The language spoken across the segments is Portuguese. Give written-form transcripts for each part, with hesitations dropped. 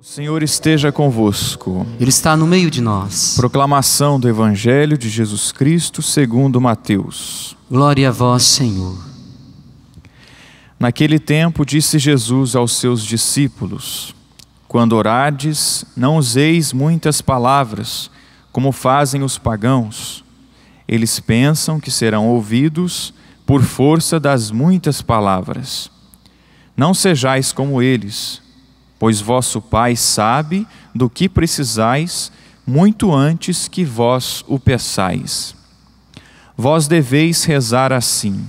Senhor esteja convosco. Ele está no meio de nós. Proclamação do Evangelho de Jesus Cristo segundo Mateus. Glória a vós, Senhor. Naquele tempo disse Jesus aos seus discípulos: quando orardes, não useis muitas palavras, como fazem os pagãos. Eles pensam que serão ouvidos por força das muitas palavras. Não sejais como eles, pois vosso Pai sabe do que precisais muito antes que vós o peçais. Vós deveis rezar assim: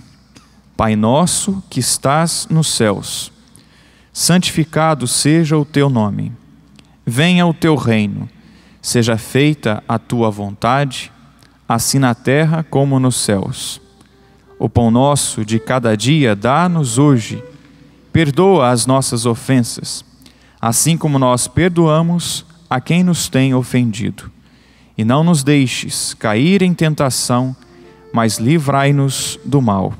Pai nosso que estás nos céus, santificado seja o teu nome. Venha o teu reino, seja feita a tua vontade, assim na terra como nos céus. O pão nosso de cada dia dá-nos hoje. Perdoa as nossas ofensas, assim como nós perdoamos a quem nos tem ofendido. E não nos deixes cair em tentação, mas livrai-nos do mal.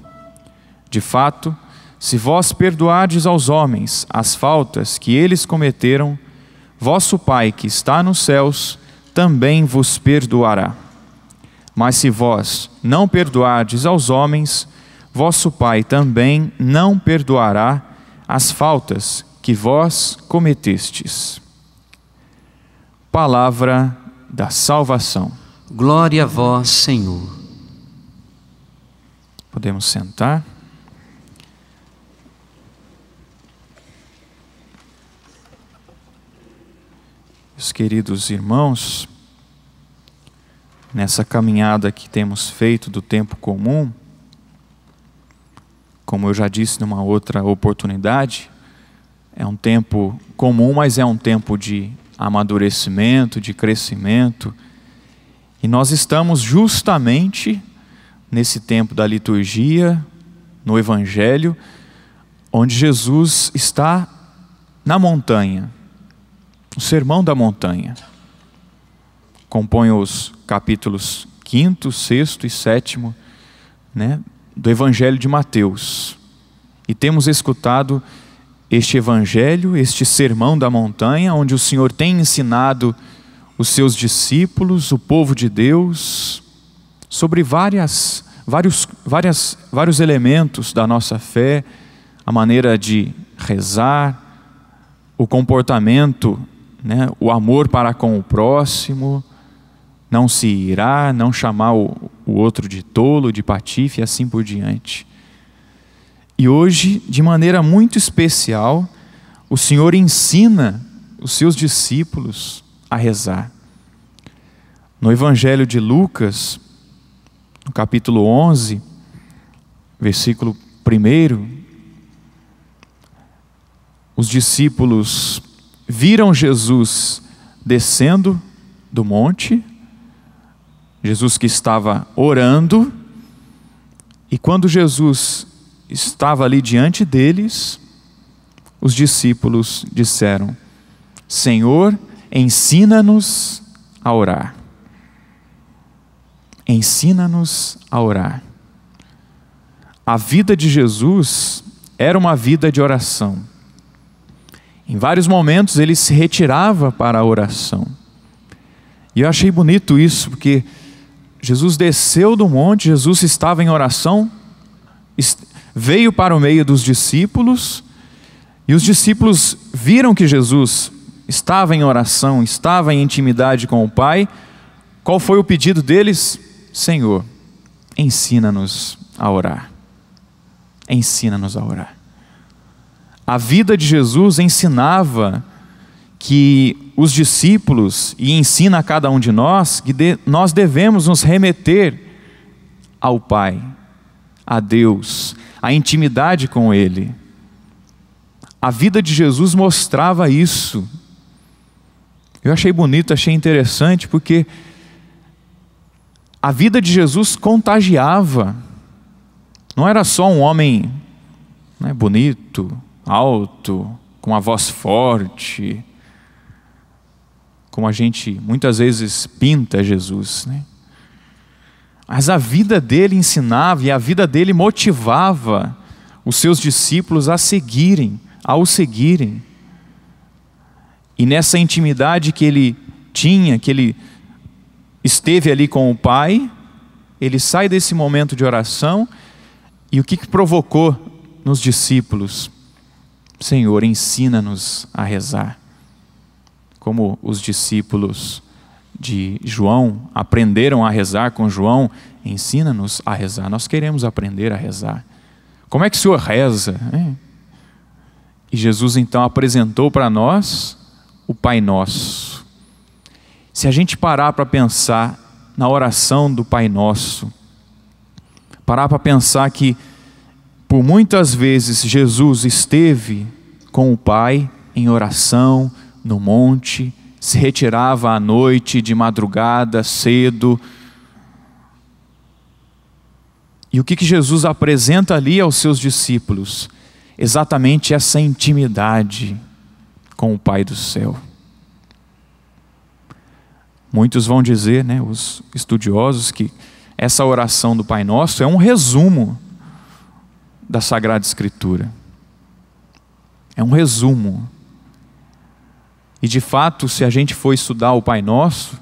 De fato, se vós perdoardes aos homens as faltas que eles cometeram, vosso Pai que está nos céus também vos perdoará. Mas se vós não perdoardes aos homens, vosso Pai também não perdoará as faltas que vós cometestes. Palavra da salvação. Glória a vós, Senhor. Podemos sentar. Meus queridos irmãos, nessa caminhada que temos feito do tempo comum, como eu já disse numa outra oportunidade, é um tempo comum, mas é um tempo de amadurecimento, de crescimento. E nós estamos justamente nesse tempo da liturgia, no Evangelho, onde Jesus está na montanha, o Sermão da Montanha. Compõe os capítulos 5º, 6º e 7º, do Evangelho de Mateus. E temos escutado este Evangelho, este Sermão da Montanha, onde o Senhor tem ensinado os seus discípulos, o povo de Deus, sobre vários elementos da nossa fé, a maneira de rezar, o comportamento, o amor para com o próximo, não se irar, não chamar o outro de tolo, de patife e assim por diante. E hoje, de maneira muito especial, o Senhor ensina os seus discípulos a rezar. No Evangelho de Lucas, no capítulo 11, versículo 1, os discípulos viram Jesus descendo do monte, Jesus que estava orando, e quando Jesus estava ali diante deles, os discípulos disseram: Senhor, ensina-nos a orar. Ensina-nos a orar. A vida de Jesus era uma vida de oração. Em vários momentos ele se retirava para a oração. E eu achei bonito isso, porque Jesus desceu do monte, Jesus estava em oração, veio para o meio dos discípulos, e os discípulos viram que Jesus estava em oração, estava em intimidade com o Pai. Qual foi o pedido deles? Senhor, ensina-nos a orar. Ensina-nos a orar. A vida de Jesus ensinava que os discípulos, e ensina a cada um de nós, que nós devemos nos remeter ao Pai, a Deus, a intimidade com Ele. A vida de Jesus mostrava isso. Eu achei bonito, achei interessante, porque a vida de Jesus contagiava. Não era só um homem bonito, alto, com uma voz forte, como a gente muitas vezes pinta Jesus, Mas a vida dele ensinava e a vida dele motivava os seus discípulos a o seguirem. E nessa intimidade que ele tinha, que ele esteve ali com o Pai, ele sai desse momento de oração, e o que provocou nos discípulos? Senhor, ensina-nos a rezar. Como os discípulos de João aprenderam a rezar com João, ensina-nos a rezar. Nós queremos aprender a rezar. Como é que o Senhor reza? E Jesus então apresentou para nós o Pai Nosso. Se a gente parar para pensar na oração do Pai Nosso, parar para pensar que por muitas vezes Jesus esteve com o Pai em oração, no monte, se retirava à noite, de madrugada, cedo. E o que Jesus apresenta ali aos seus discípulos? Exatamente essa intimidade com o Pai do céu. Muitos vão dizer, os estudiosos, que essa oração do Pai Nosso é um resumo da Sagrada Escritura. É um resumo. E de fato, se a gente for estudar o Pai Nosso,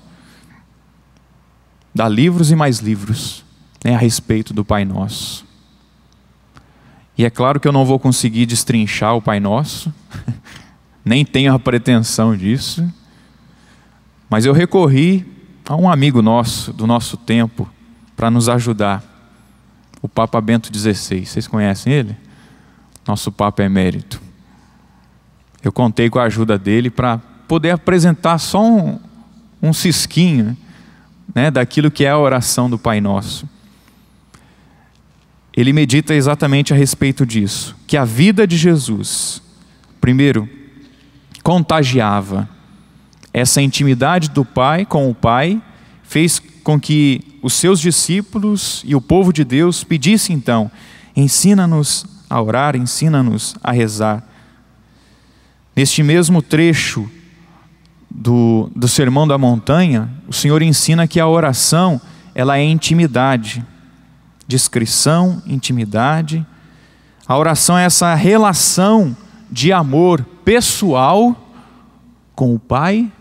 dá livros e mais livros, a respeito do Pai Nosso. E é claro que eu não vou conseguir destrinchar o Pai Nosso, nem tenho a pretensão disso, mas eu recorri a um amigo nosso, do nosso tempo, para nos ajudar, o Papa Bento XVI. Vocês conhecem ele? Nosso Papa Emérito. Eu contei com a ajuda dele para poder apresentar só um cisquinho, daquilo que é a oração do Pai Nosso. Ele medita exatamente a respeito disso, que a vida de Jesus, primeiro, contagiava essa intimidade do Pai com o Pai, fez com que os seus discípulos e o povo de Deus pedissem então, ensina-nos a orar, ensina-nos a rezar. Neste mesmo trecho do Sermão da Montanha, o Senhor ensina que a oração, ela é intimidade, discrição, intimidade. A oração é essa relação de amor pessoal com o Pai,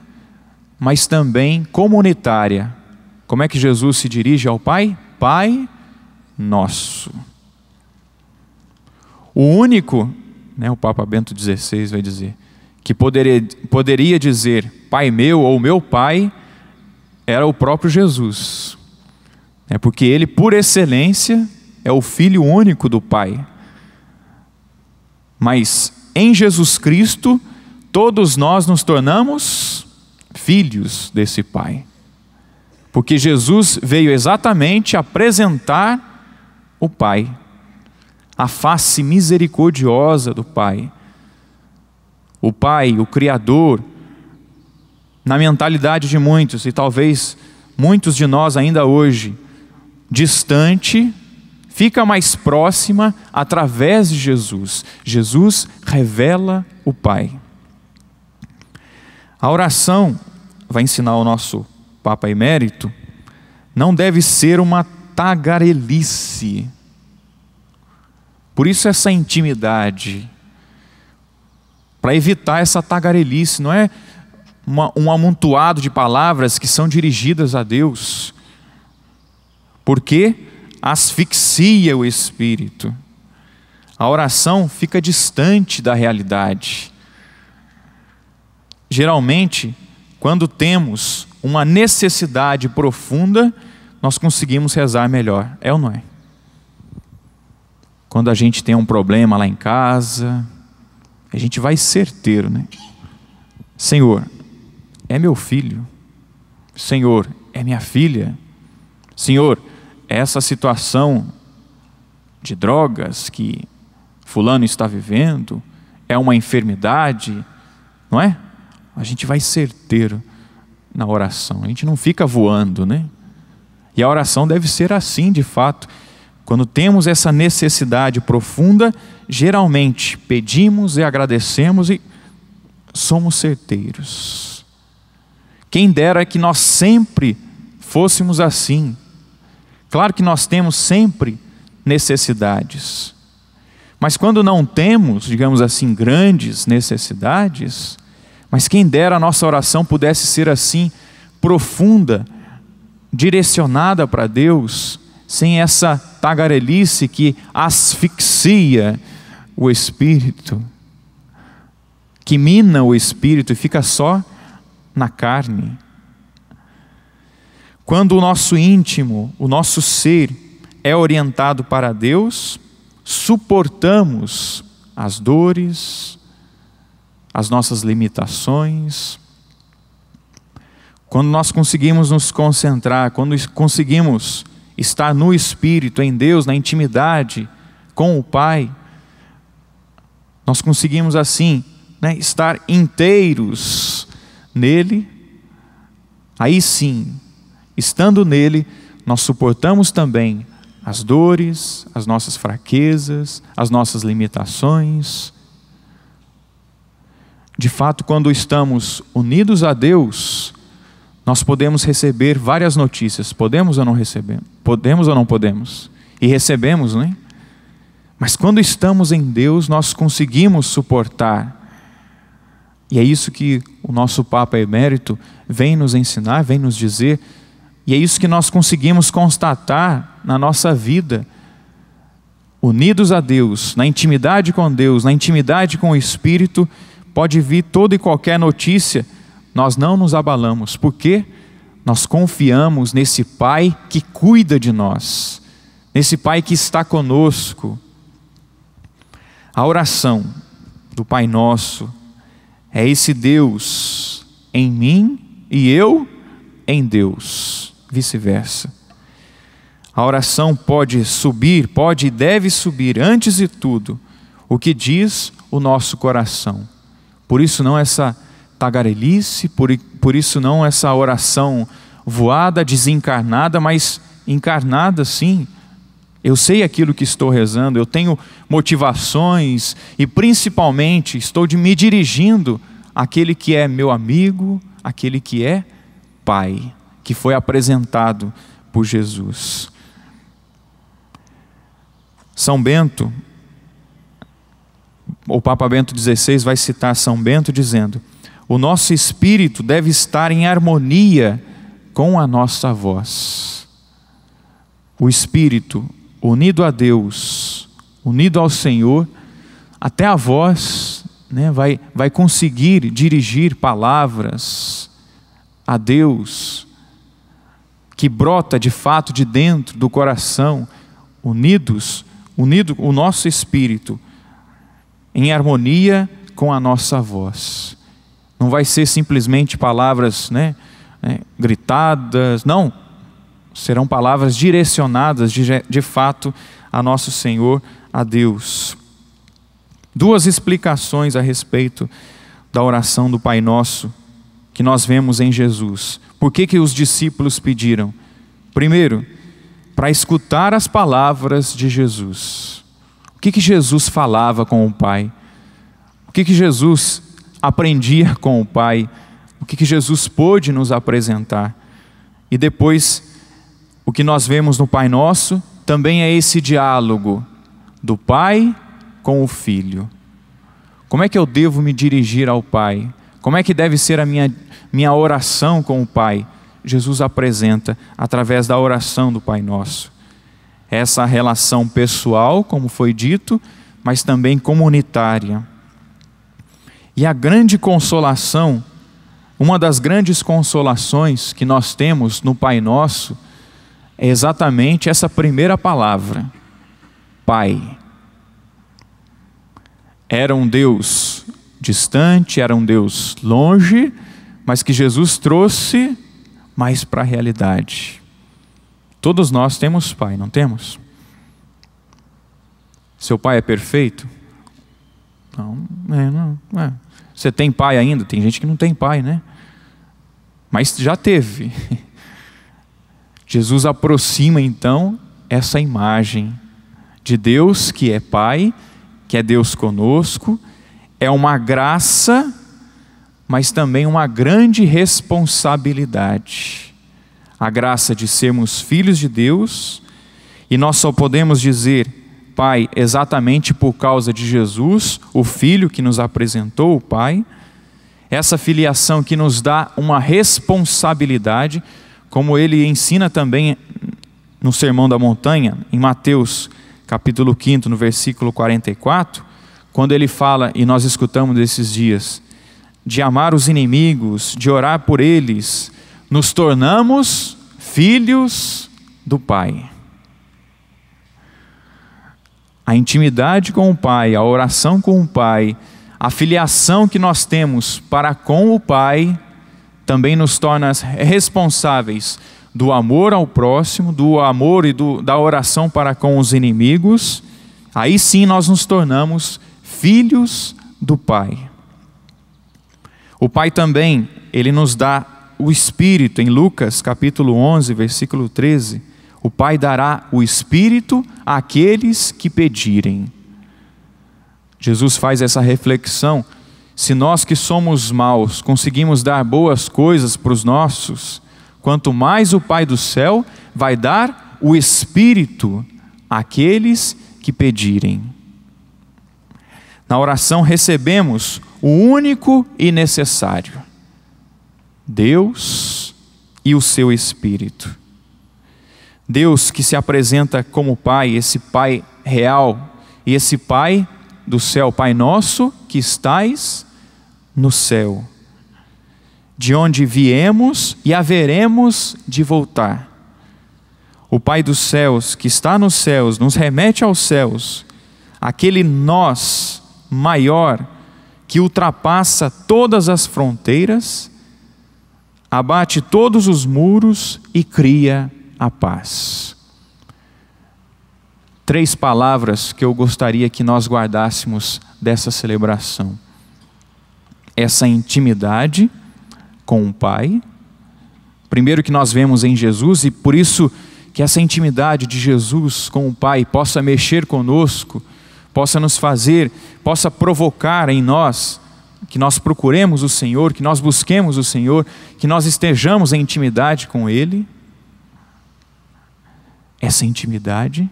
mas também comunitária. Como é que Jesus se dirige ao Pai? Pai Nosso. O único, o Papa Bento XVI vai dizer, que poderia dizer Pai meu ou meu Pai, era o próprio Jesus. Porque ele, por excelência, é o Filho único do Pai. Mas em Jesus Cristo, todos nós nos tornamos filhos desse Pai. Porque Jesus veio exatamente apresentar o Pai, a face misericordiosa do Pai. O Pai, o Criador, na mentalidade de muitos, e talvez muitos de nós ainda hoje, distante, fica mais próxima através de Jesus. Jesus revela o Pai. A oração, vai ensinar o nosso Papa Emérito, não deve ser uma tagarelice. Por isso essa intimidade, para evitar essa tagarelice, não é um amontoado de palavras que são dirigidas a Deus, porque asfixia o espírito. A oração fica distante da realidade. Geralmente, quando temos uma necessidade profunda, nós conseguimos rezar melhor, é ou não é? Quando a gente tem um problema lá em casa, a gente vai certeiro, Senhor, é meu filho. Senhor, é minha filha. Senhor, essa situação de drogas que fulano está vivendo é uma enfermidade, não é? A gente vai certeiro na oração, a gente não fica voando, E a oração deve ser assim, de fato. Quando temos essa necessidade profunda, geralmente pedimos e agradecemos e somos certeiros. Quem dera que nós sempre fôssemos assim. Claro que nós temos sempre necessidades, mas quando não temos, digamos assim, grandes necessidades, Mas quem dera a nossa oração pudesse ser assim, profunda, direcionada para Deus, sem essa tagarelice que asfixia o espírito, que mina o espírito e fica só na carne. Quando o nosso íntimo, o nosso ser é orientado para Deus, suportamos as dores, as nossas limitações. Quando nós conseguimos nos concentrar, quando conseguimos estar no Espírito, em Deus, na intimidade com o Pai, nós conseguimos assim, estar inteiros nele. Aí sim, estando nele, nós suportamos também as dores, as nossas fraquezas, as nossas limitações. De fato, quando estamos unidos a Deus, nós podemos receber várias notícias. Podemos ou não receber? Podemos ou não podemos? E recebemos, né? Mas quando estamos em Deus, nós conseguimos suportar. E é isso que o nosso Papa Emérito vem nos ensinar, vem nos dizer. E é isso que nós conseguimos constatar na nossa vida. Unidos a Deus, na intimidade com Deus, na intimidade com o Espírito, pode vir toda e qualquer notícia, nós não nos abalamos, porque nós confiamos nesse Pai que cuida de nós, nesse Pai que está conosco. A oração do Pai Nosso é esse Deus em mim e eu em Deus, vice-versa. A oração pode subir, pode e deve subir, antes de tudo, o que diz o nosso coração. Por isso não essa tagarelice, por isso não essa oração voada, desencarnada, mas encarnada sim. Eu sei aquilo que estou rezando, eu tenho motivações e principalmente estou me dirigindo àquele que é meu amigo, àquele que é Pai, que foi apresentado por Jesus. São Bento, o Papa Bento XVI vai citar São Bento dizendo: o nosso espírito deve estar em harmonia com a nossa voz. O espírito unido a Deus, unido ao Senhor, até a voz vai conseguir dirigir palavras a Deus, que brota de fato de dentro do coração, unido o nosso espírito em harmonia com a nossa voz. Não vai ser simplesmente palavras gritadas, não. Serão palavras direcionadas de fato a nosso Senhor, a Deus. Duas explicações a respeito da oração do Pai Nosso que nós vemos em Jesus. Por que os discípulos pediram? Primeiro, para escutar as palavras de Jesus. O que Jesus falava com o Pai? O que Jesus aprendia com o Pai? O que Jesus pôde nos apresentar? E depois, o que nós vemos no Pai Nosso também é esse diálogo do Pai com o Filho. Como é que eu devo me dirigir ao Pai? Como é que deve ser a minha oração com o Pai? Jesus apresenta através da oração do Pai Nosso. Essa relação pessoal, como foi dito, mas também comunitária. E a grande consolação, uma das grandes consolações que nós temos no Pai Nosso, é exatamente essa primeira palavra, Pai. Era um Deus distante, era um Deus longe, mas que Jesus trouxe mais para a realidade. Todos nós temos pai, não temos? Seu pai é perfeito? Não é. Você tem pai ainda? Tem gente que não tem pai, né? Mas já teve. Jesus aproxima então essa imagem de Deus que é Pai, que é Deus conosco. É uma graça, mas também uma grande responsabilidade. A graça de sermos filhos de Deus, e nós só podemos dizer Pai exatamente por causa de Jesus, o Filho que nos apresentou o Pai. essa filiação que nos dá uma responsabilidade, como ele ensina também no Sermão da Montanha, em Mateus capítulo 5, no versículo 44, quando ele fala, e nós escutamos desses dias, de amar os inimigos, de orar por eles, nos tornamos filhos do Pai. A intimidade com o Pai, a oração com o Pai, a filiação que nós temos para com o Pai, também nos torna responsáveis do amor ao próximo, do amor e da oração para com os inimigos. Aí sim nós nos tornamos filhos do Pai. O Pai também, Ele nos dá o Espírito. Em Lucas capítulo 11, versículo 13, o Pai dará o Espírito àqueles que pedirem. Jesus faz essa reflexão: se nós que somos maus conseguimos dar boas coisas para os nossos, quanto mais o Pai do céu vai dar o Espírito àqueles que pedirem. Na oração recebemos o único e necessário: Deus e o seu Espírito. Deus que se apresenta como Pai, esse Pai real, e esse Pai do céu, Pai nosso que estais no céu, de onde viemos e haveremos de voltar. O Pai dos céus que está nos céus nos remete aos céus, aquele nós maior que ultrapassa todas as fronteiras, abate todos os muros e cria a paz. 3 palavras que eu gostaria que nós guardássemos dessa celebração: essa intimidade com o Pai, primeiro que nós vemos em Jesus, e por isso que essa intimidade de Jesus com o Pai possa mexer conosco, possa nos fazer, possa provocar em nós que nós procuremos o Senhor, que nós busquemos o Senhor, que nós estejamos em intimidade com Ele. Essa intimidade,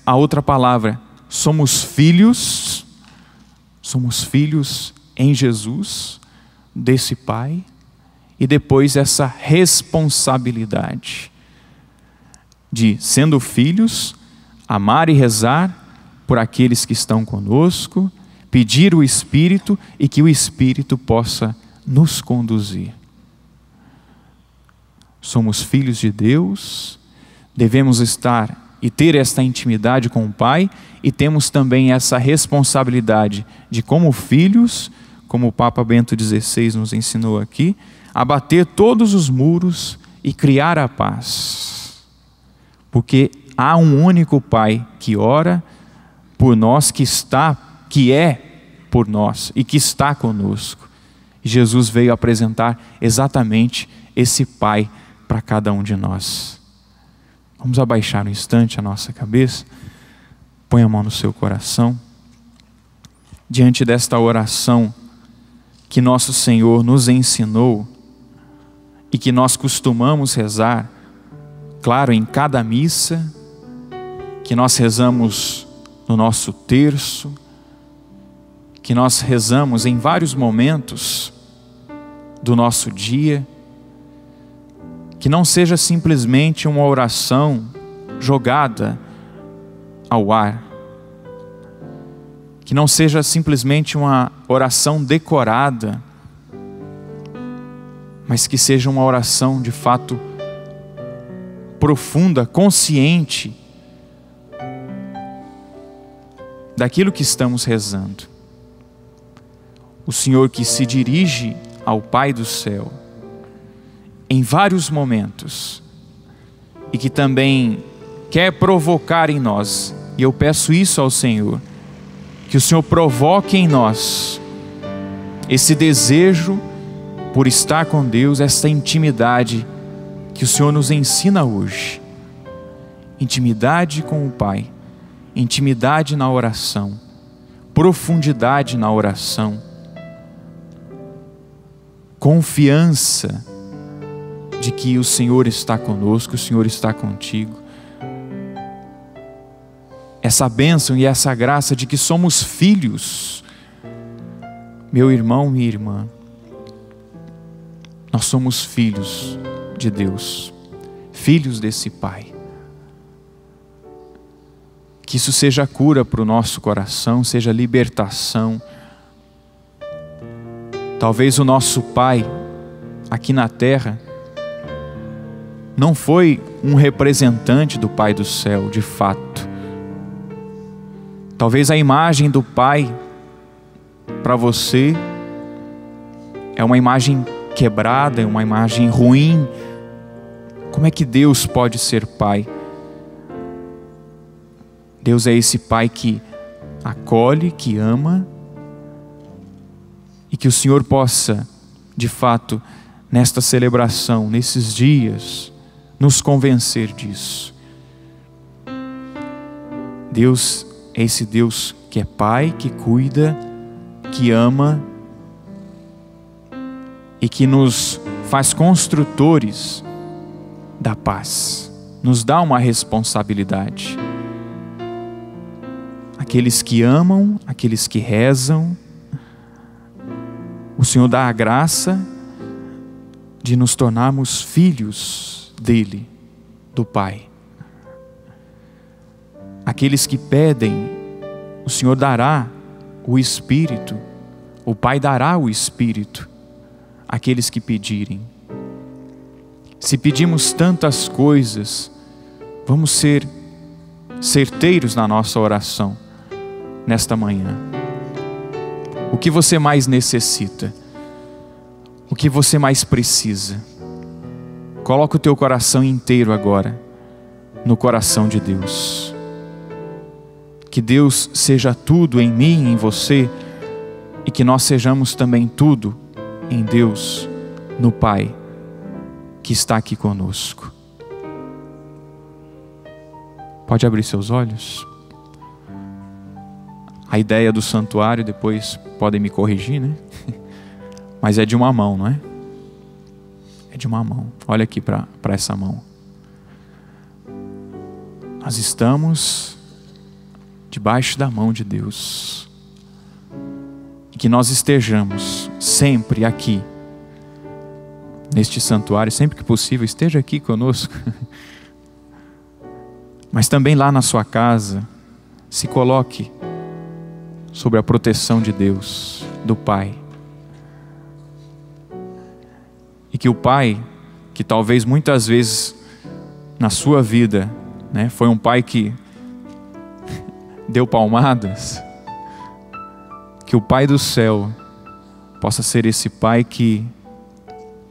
a outra palavra, somos filhos em Jesus, desse Pai, e depois essa responsabilidade de, sendo filhos, amar e rezar por aqueles que estão conosco, pedir o Espírito e que o Espírito possa nos conduzir. Somos filhos de Deus, devemos estar e ter esta intimidade com o Pai, e temos também essa responsabilidade de, como filhos, como o Papa Bento XVI nos ensinou aqui, abater todos os muros e criar a paz. Porque há um único Pai que ora por nós, que é por nós e que está conosco. E Jesus veio apresentar exatamente esse Pai para cada um de nós. Vamos abaixar um instante a nossa cabeça. Põe a mão no seu coração. Diante desta oração que nosso Senhor nos ensinou e que nós costumamos rezar, claro, em cada missa, que nós rezamos no nosso terço, que nós rezamos em vários momentos do nosso dia, que não seja simplesmente uma oração jogada ao ar, que não seja simplesmente uma oração decorada, mas que seja uma oração de fato profunda, consciente daquilo que estamos rezando. O Senhor que se dirige ao Pai do céu em vários momentos e que também quer provocar em nós, e eu peço isso ao Senhor, que o Senhor provoque em nós esse desejo por estar com Deus, essa intimidade que o Senhor nos ensina hoje. Intimidade com o Pai, intimidade na oração, profundidade na oração, confiança de que o Senhor está conosco, o Senhor está contigo. Essa bênção e essa graça de que somos filhos, Meu irmão, minha irmã, nós somos filhos de Deus, filhos desse Pai. Que isso seja cura para o nosso coração, seja libertação. Talvez o nosso Pai, aqui na terra, não foi um representante do Pai do céu, de fato. Talvez a imagem do Pai, para você, é uma imagem quebrada, é uma imagem ruim. Como é que Deus pode ser Pai? Deus é esse Pai que acolhe, que ama, e que o Senhor possa, de fato, nesta celebração, nesses dias, nos convencer disso. Deus é esse Deus que é Pai, que cuida, que ama e que nos faz construtores da paz, nos dá uma responsabilidade. Aqueles que amam, aqueles que rezam, o Senhor dá a graça de nos tornarmos filhos dele, do Pai. Aqueles que pedem, o Senhor dará o Espírito, o Pai dará o Espírito àqueles que pedirem. Se pedimos tantas coisas, vamos ser certeiros na nossa oração nesta manhã. O que você mais necessita? O que você mais precisa? Coloca o teu coração inteiro agora no coração de Deus. Que Deus seja tudo em mim, em você, e que nós sejamos também tudo em Deus, no Pai, que está aqui conosco. Pode abrir seus olhos? A ideia do santuário, depois podem me corrigir, né? Mas é de uma mão, não é? É de uma mão. Olha aqui para essa mão. Nós estamos debaixo da mão de Deus. E que nós estejamos sempre aqui, neste santuário, sempre que possível, esteja aqui conosco. Mas também lá na sua casa, se coloque sobre a proteção de Deus, do Pai. E que o Pai, que talvez muitas vezes na sua vida, né, foi um Pai que deu palmadas, que o Pai do céu possa ser esse Pai que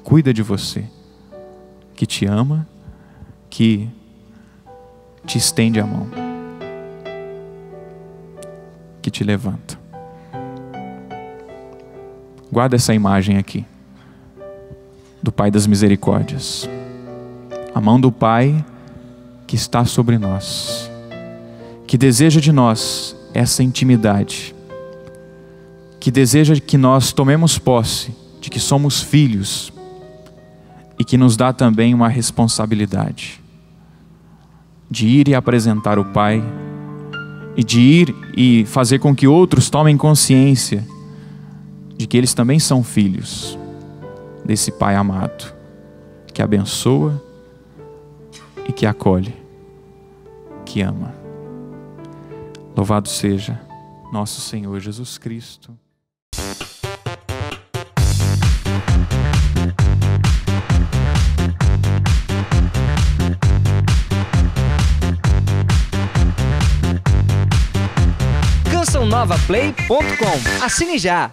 cuida de você, que te ama, que te estende a mão, que te levanta. Guarda essa imagem aqui do Pai das misericórdias, a mão do Pai que está sobre nós, que deseja de nós essa intimidade, que deseja que nós tomemos posse de que somos filhos e que nos dá também uma responsabilidade de ir e apresentar o Pai, e de ir e fazer com que outros tomem consciência de que eles também são filhos desse Pai amado, que abençoa e que acolhe, que ama. Louvado seja nosso Senhor Jesus Cristo. CançãoNovaPlay.com. Assine já!